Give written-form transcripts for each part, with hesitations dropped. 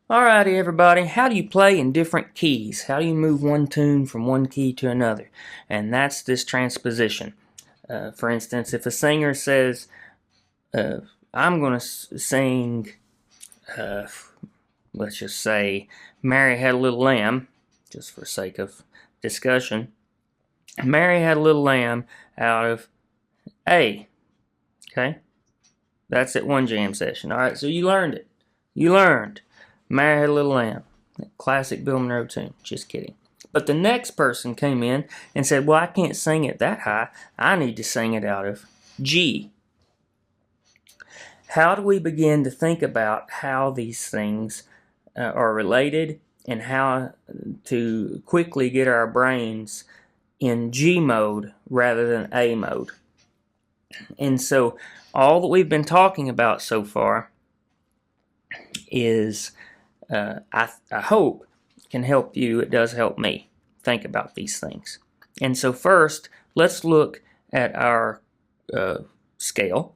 Alrighty everybody, how do you play in different keys? How do you move one tune from one key to another? And that's this transposition. For instance, if a singer says, I'm going to sing, uh, let's just say, Mary Had a Little Lamb, just for sake of discussion. Mary Had a Little Lamb out of A. Okay? That's at one jam session. Alright, so you learned it. You learned Mary Had a Little Lamb. Classic Bill Monroe tune. Just kidding. But the next person came in and said, well, I can't sing it that high. I need to sing it out of G. How do we begin to think about how these things are related and how to quickly get our brains in G mode rather than A mode? And so all that we've been talking about so far is I hope can help you. It does help me think about these things. And so first, let's look at our scale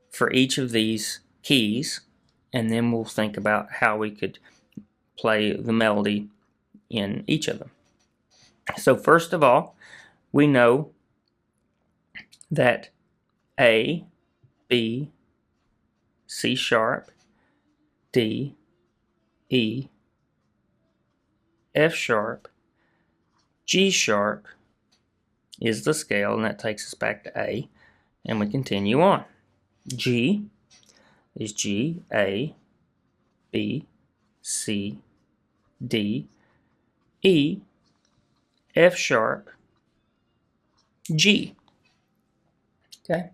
for each of these keys, and then we'll think about how we could play the melody in each of them. So first of all, we know that A, B, C sharp, D, E, F sharp, G sharp is the scale, and that takes us back to A, and we continue on. G is G, A, B, C, D, E, F sharp, G. Okay?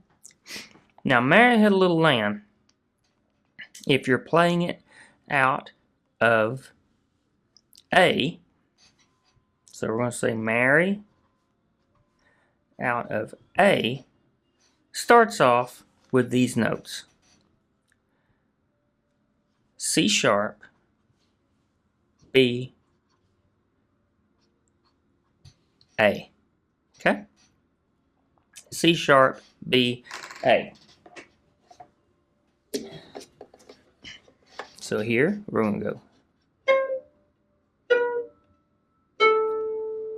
Now, Mary Had a Little Lamb, if you're playing it out of A, so we're going to say Mary out of A, starts off with these notes. C sharp, B, A. Okay? C sharp, B, A. So here, we're going to go.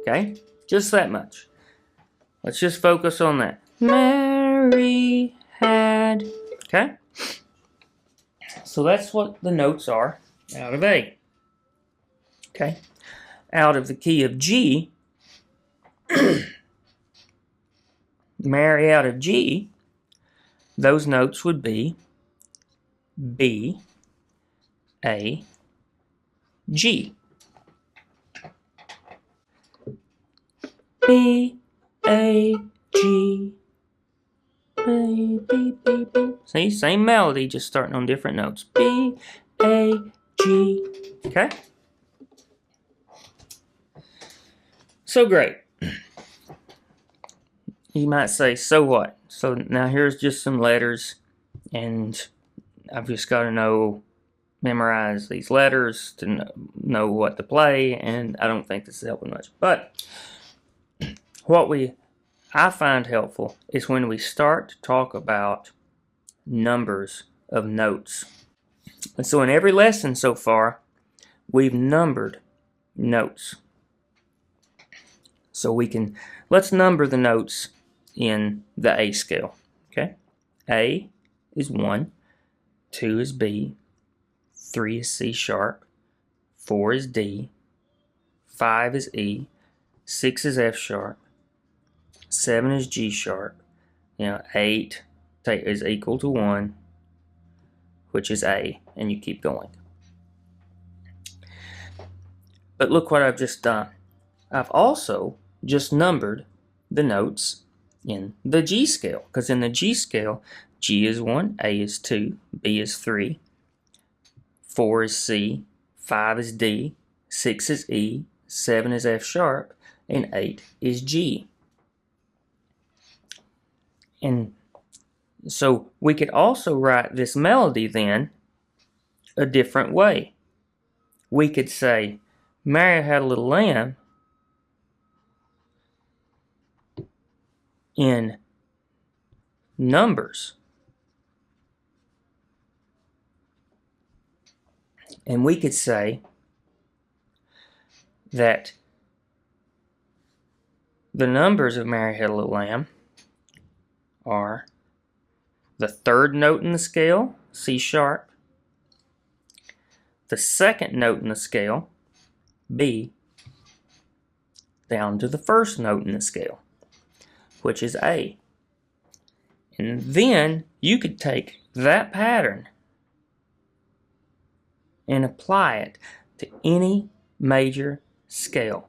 Okay? Just that much. Let's just focus on that. Mary had. Okay? So that's what the notes are out of A. Okay? Out of the key of G, Mary out of G, those notes would be B, A, G. B, A, G. B, B, B, B. See, same melody, just starting on different notes. B, A, G. Okay? So great. You might say, so what? So now here's just some letters, and I've just got to memorize these letters to know what to play, and I don't think this is helping much. But what I find helpful is when we start to talk about numbers of notes. And so in every lesson so far, we've numbered notes. So let's number the notes in the A scale. Okay? A is 1, 2 is B, 3 is C sharp, 4 is D, 5 is E, 6 is F sharp, 7 is G sharp, 8 is equal to 1, which is A, and you keep going. But look what I've just done. I've also just numbered the notes in the G scale, because in the G scale, G is 1, A is 2, B is 3, 4 is C, 5 is D, 6 is E, 7 is F sharp, and 8 is G. And so we could also write this melody then a different way. We could say, Mary Had a Little Lamb in numbers. And we could say that the numbers of Mary Had a Little Lamb are the third note in the scale, C sharp, the second note in the scale, B, down to the first note in the scale, which is A. And then you could take that pattern and apply it to any major scale,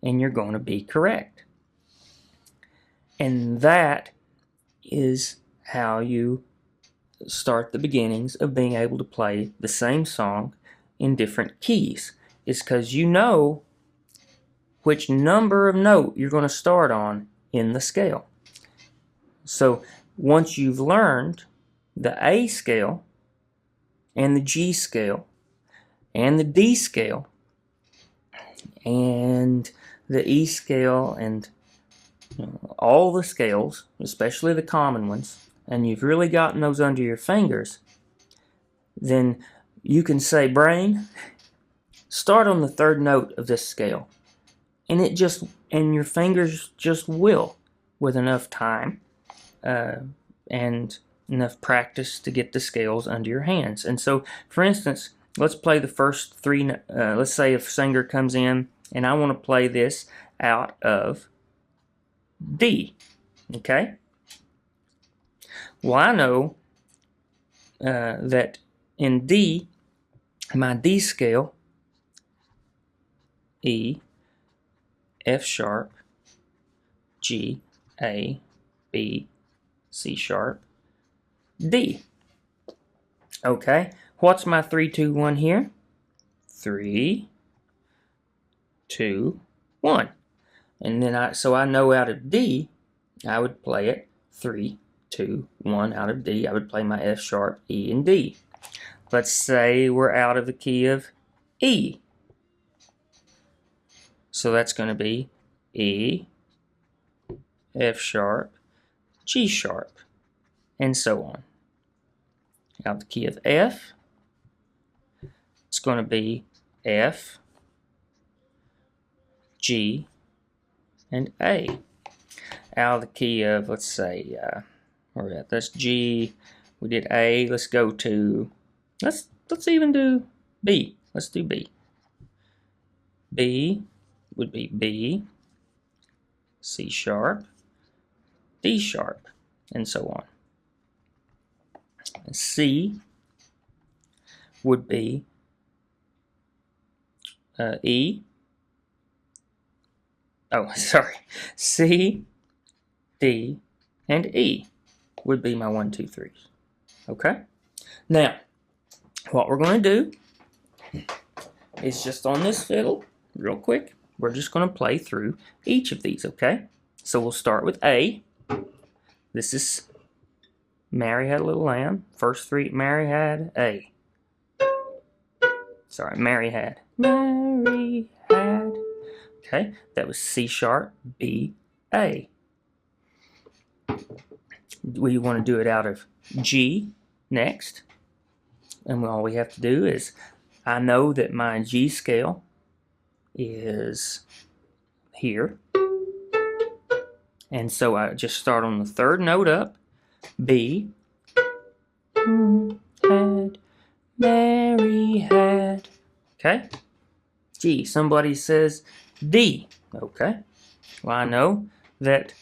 and you're going to be correct. And that is how you start the beginnings of being able to play the same song in different keys. It's because you know which number of note you're going to start on in the scale. So once you've learned the A scale and the G scale and the D scale and the E scale and all the scales, especially the common ones, and you've really gotten those under your fingers, then you can say, brain, start on the third note of this scale. And your fingers just will, with enough time and enough practice to get the scales under your hands. And so, for instance, let's play the first three. Let's say if a singer comes in and I want to play this out of D. Okay? Well, I know that in D, my D scale, E, F sharp, G, A, B, C sharp, D. Okay, what's my 3, 2, 1 here? 3, 2, 1. And then so I know out of D, I would play it 3, 2, 1 out of D. I would play my F sharp, E, and D. Let's say we're out of the key of E. So that's going to be E, F sharp, G sharp, and so on. Out the key of F, it's going to be F, G, and A. Out of the key of, let's say, where we at? That's G. We did A. Let's go to, let's even do B. Let's do B. B would be B, C sharp, D sharp, and so on. And C would be E. Oh, sorry. C, D, and E would be my 1, 2, 3s. Okay? Now, what we're going to do is just on this fiddle, real quick, we're just going to play through each of these, okay? So we'll start with A. This is Mary Had a Little Lamb. First three, Mary had A. Sorry, Mary had. Mary had. Okay, that was C sharp, B, A. We want to do it out of G next. And all we have to do is, I know that my G scale is here. And so I just start on the third note up, B. Had, Mary had. Okay? G. Somebody says D. Okay. Well, I know that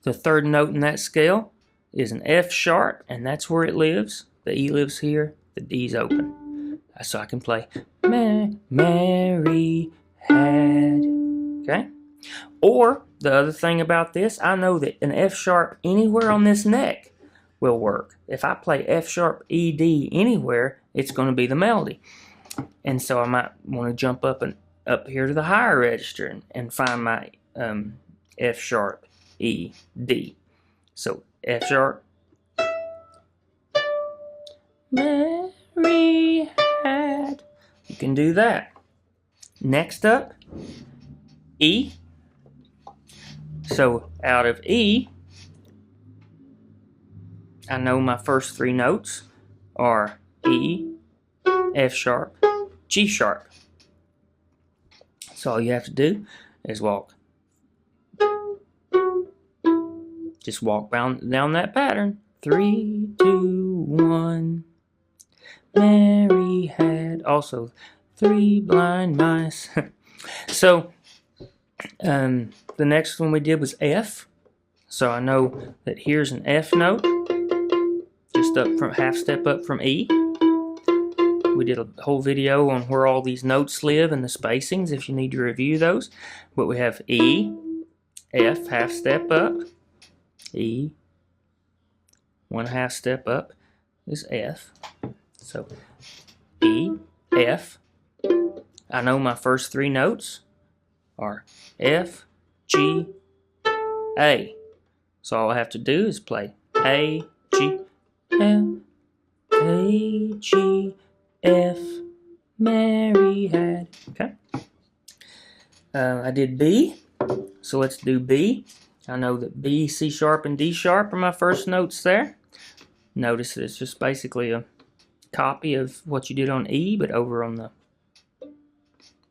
the third note in that scale is an F sharp, and that's where it lives. The E lives here, the D's open. So I can play Mary had. Okay? Or, the other thing about this, I know that an F sharp anywhere on this neck will work. If I play F sharp, E, D anywhere, it's going to be the melody. And so I might want to jump up here to the higher register and find my F sharp, E, D. So F sharp, Mary had. You can do that. Next up, E. So out of E, I know my first three notes are E, F sharp, G sharp. So all you have to do is just walk down that pattern. 3, 2, 1. Mary had also 3 blind mice. So the next one we did was F. So I know that here's an F note, just up from half step up from E. We did a whole video on where all these notes live and the spacings if you need to review those. But we have E, F, half step up, E, 1 half step up is F. So E, F. I know my first 3 notes are F, G, A. So all I have to do is play A, G, F, A, G, F, Mary had. Okay. I did B, so let's do B. I know that B, C sharp, and D sharp are my first notes there. Notice that it's just basically a copy of what you did on E, but over on the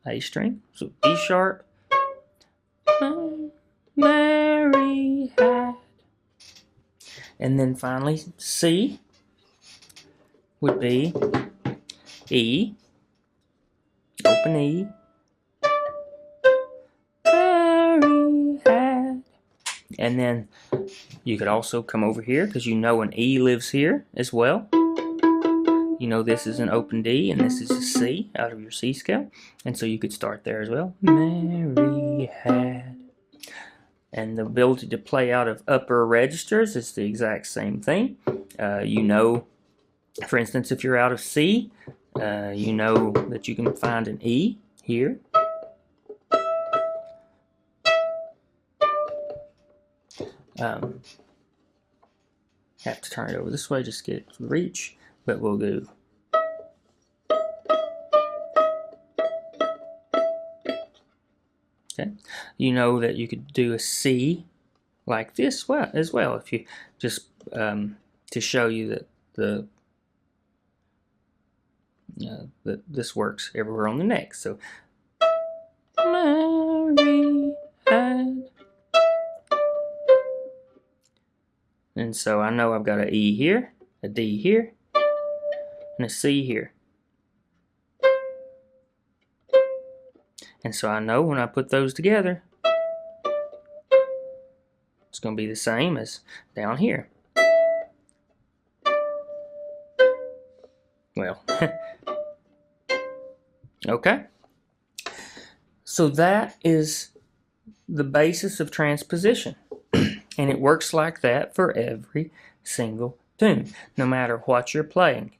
A string. So D sharp, Mary had. And then finally C would be E, open E, Mary had. And then you could also come over here because you know an E lives here as well. You know this is an open D and this is a C out of your C scale. And so you could start there as well. Mary had. And the ability to play out of upper registers is the exact same thing. You know, for instance, if you're out of C, you know that you can find an E here. Have to turn it over this way just to get it to reach, but we'll do. Okay, you know that you could do a C like this as well if you just to show you that that this works everywhere on the neck. So Mary had. And so I know I've got an E here, a D here, and a C here. And so I know when I put those together, it's going to be the same as down here. Well, okay. So that is the basis of transposition. And it works like that for every single tune, no matter what you're playing.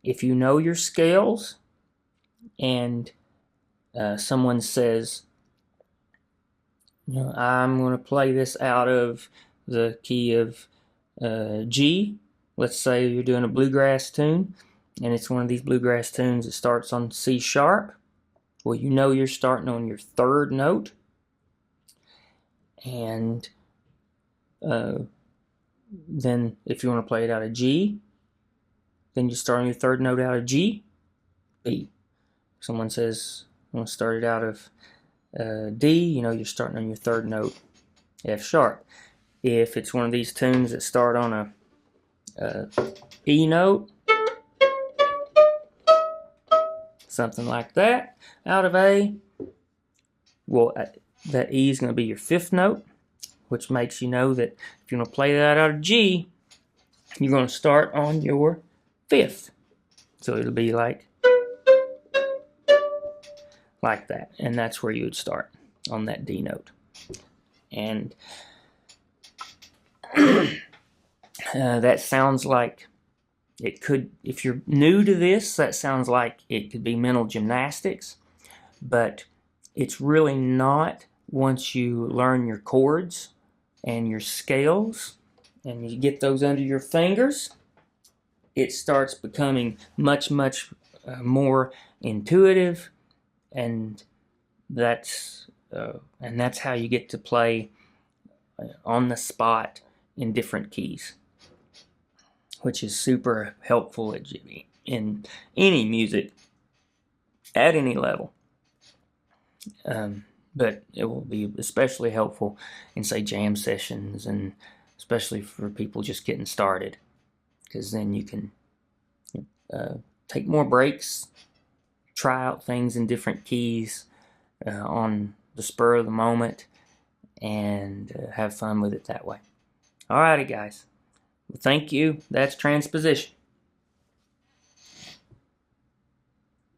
If you know your scales and someone says, you know, I'm going to play this out of the key of G. Let's say you're doing a bluegrass tune, and it's one of these bluegrass tunes that starts on C sharp. Well, you know you're starting on your 3rd note. And then if you want to play it out of G, then you start on your 3rd note out of G, B. If someone says, I want to start it out of D, you know you're starting on your 3rd note, F sharp. If it's one of these tunes that start on a E note, something like that, out of A, well, that E is going to be your 5th note, which makes you know that if you want to play that out of G, you're going to start on your 5th. So it'll be like that. And that's where you would start, on that D note. And that sounds like it could, if you're new to this, that sounds like it could be mental gymnastics. But it's really not once you learn your chords and your scales and you get those under your fingers. It starts becoming much more intuitive, and that's how you get to play on the spot in different keys, which is super helpful at in any music at any level. But it will be especially helpful in, say, jam sessions, and especially for people just getting started, because then you can take more breaks, try out things in different keys on the spur of the moment, and have fun with it that way. Alrighty, guys. Well, thank you. That's Transposition.